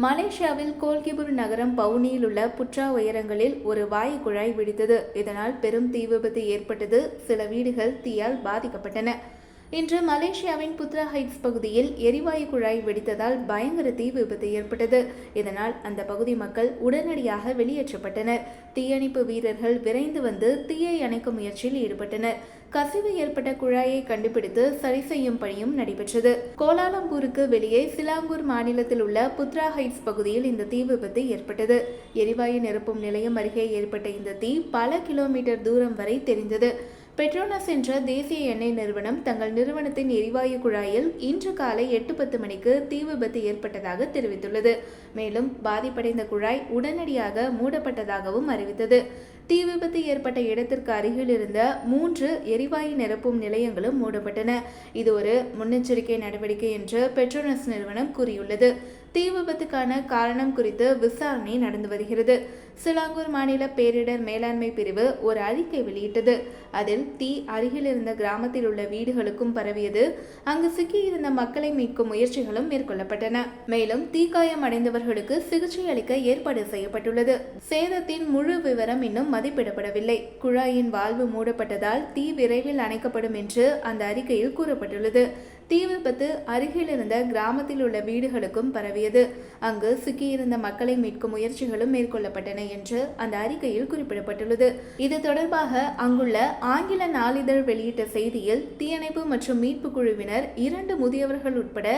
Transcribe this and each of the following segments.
மலேசியாவில் கோல்கிபுர் நகரம் பவுனியில் உள்ள புற்றா உயரங்களில் ஒரு வாயு குழாய் வெடித்தது. இதனால் பெரும் தீ விபத்து ஏற்பட்டது. சில வீடுகள் தீயால் பாதிக்கப்பட்டன. இன்று மலேசியாவின் புத்ரா ஹைட்ஸ் பகுதியில் எரிவாயு குழாய் வெடித்ததால் பயங்கர தீ விபத்து ஏற்பட்டது. இதனால் அந்த பகுதி மக்கள் உடனடியாக வெளியேற்றப்பட்டனர். தீயணைப்பு வீரர்கள் விரைந்து வந்து தீயை அணைக்கும் முயற்சியில் ஈடுபட்டனர். கசிவு ஏற்பட்ட குழாயை கண்டுபிடித்து சரி செய்யும் பணியும் நடைபெற்றது. கோலாலம்பூருக்கு வெளியே சிலாங்கூர் மாநிலத்தில் உள்ள புத்ரா ஹைட்ஸ் பகுதியில் இந்த தீ விபத்து ஏற்பட்டது. எரிவாயு நிரப்பும் நிலையம் அருகே ஏற்பட்ட இந்த தீ பல கிலோமீட்டர் தூரம் வரை தெரிந்தது. பெட்ரோனஸ் என்ற தேசிய எண்ணெய் நிறுவனம் தங்கள் நிறுவனத்தின் எரிவாயு குழாயில் இன்று காலை 8:10 மணிக்கு தீ விபத்து ஏற்பட்டதாக தெரிவித்துள்ளது. மேலும் பாதிப்படைந்த குழாய் உடனடியாக மூடப்பட்டதாகவும் அறிவித்தது. தீ விபத்து ஏற்பட்ட இடத்திற்கு அருகில் இருந்த 3 எரிவாயு நிரப்பும் நிலையங்களும் மூடப்பட்டன. இது ஒரு முன்னெச்சரிக்கை நடவடிக்கை என்று பெட்ரோனஸ் நிறுவனம் கூறியுள்ளது. தீ விபத்துக்கான காரணம் குறித்து விசாரணை நடந்து வருகிறது. சிலாங்கூர் மாநில பேரிடர் மேலாண்மை பிரிவு ஒரு அறிக்கை வெளியிட்டது. அதில் தீ அருகில் இருந்த கிராமத்தில் உள்ள வீடுகளுக்கும் பரவியது. அங்கு சிக்கியிருந்த மக்களை மீட்கும் முயற்சிகளும் மேற்கொள்ளப்பட்டன. மேலும் தீக்காயம் அடைந்தவர்களுக்கு சிகிச்சை அளிக்க ஏற்பாடு செய்யப்பட்டுள்ளது. சேதத்தின் முழு விவரம் இன்னும் மதிப்பிடப்படவில்லை. குழாயின் வால்வு மூடப்பட்டதால் தீ விரைவில் அணைக்கப்படும் என்று அந்த அறிக்கையில் கூறப்பட்டுள்ளது. தீ விபத்து அருகில் இருந்த கிராமத்தில் உள்ள வீடுகளுக்கும் பரவியது. அங்கு சிக்கியிருந்த மக்களை மீட்கும் முயற்சிகளும் மேற்கொள்ளப்பட்டன என்று அந்த அறிக்கையில் குறிப்பிடப்பட்டுள்ளது. இது தொடர்பாக அங்குள்ள ஆங்கில நாளிதழ் வெளியிட்ட செய்தியில் தீயணைப்பு மற்றும் மீட்பு குழுவினர் 2 முதியவர்கள் உட்பட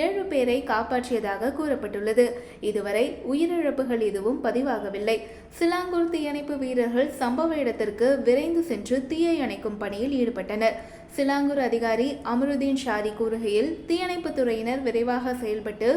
7 பேரை காப்பாற்றியதாக கூறப்பட்டுள்ளது. இதுவரை உயிரிழப்புகள் எதுவும் பதிவாகவில்லை. சிலாங்கூர் தீயணைப்பு வீரர்கள் சம்பவ இடத்திற்கு விரைந்து சென்று தீயை அணைக்கும் பணியில் ஈடுபட்டனர். சிலாங்கூர் அதிகாரி அமருதீன் ஷாரி கூறுகையில், தீயணைப்பு துறையினர் விரைவாக செயல்பட்டு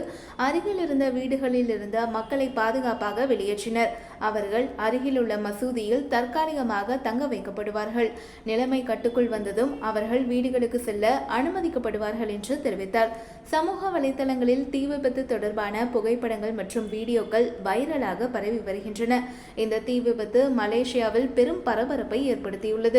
அருகில் இருந்த வீடுகளில் இருந்த மக்களை பாதுகாப்பாக வெளியேற்றினர். அவர்கள் அருகில் உள்ள மசூதியில் தற்காலிகமாக தங்க வைக்கப்படுவார்கள். நிலைமை கட்டுக்குள் வந்ததும் அவர்கள் வீடுகளுக்கு செல்ல அனுமதிக்கப்படுவார்கள் என்று தெரிவித்தார். சமூக வலைதளங்களில் தீ விபத்து தொடர்பான புகைப்படங்கள் மற்றும் வீடியோக்கள் வைரலாக பரவி வருகின்றன. இந்த தீ விபத்து மலேசியாவில் பெரும் பரபரப்பை ஏற்படுத்தியுள்ளது.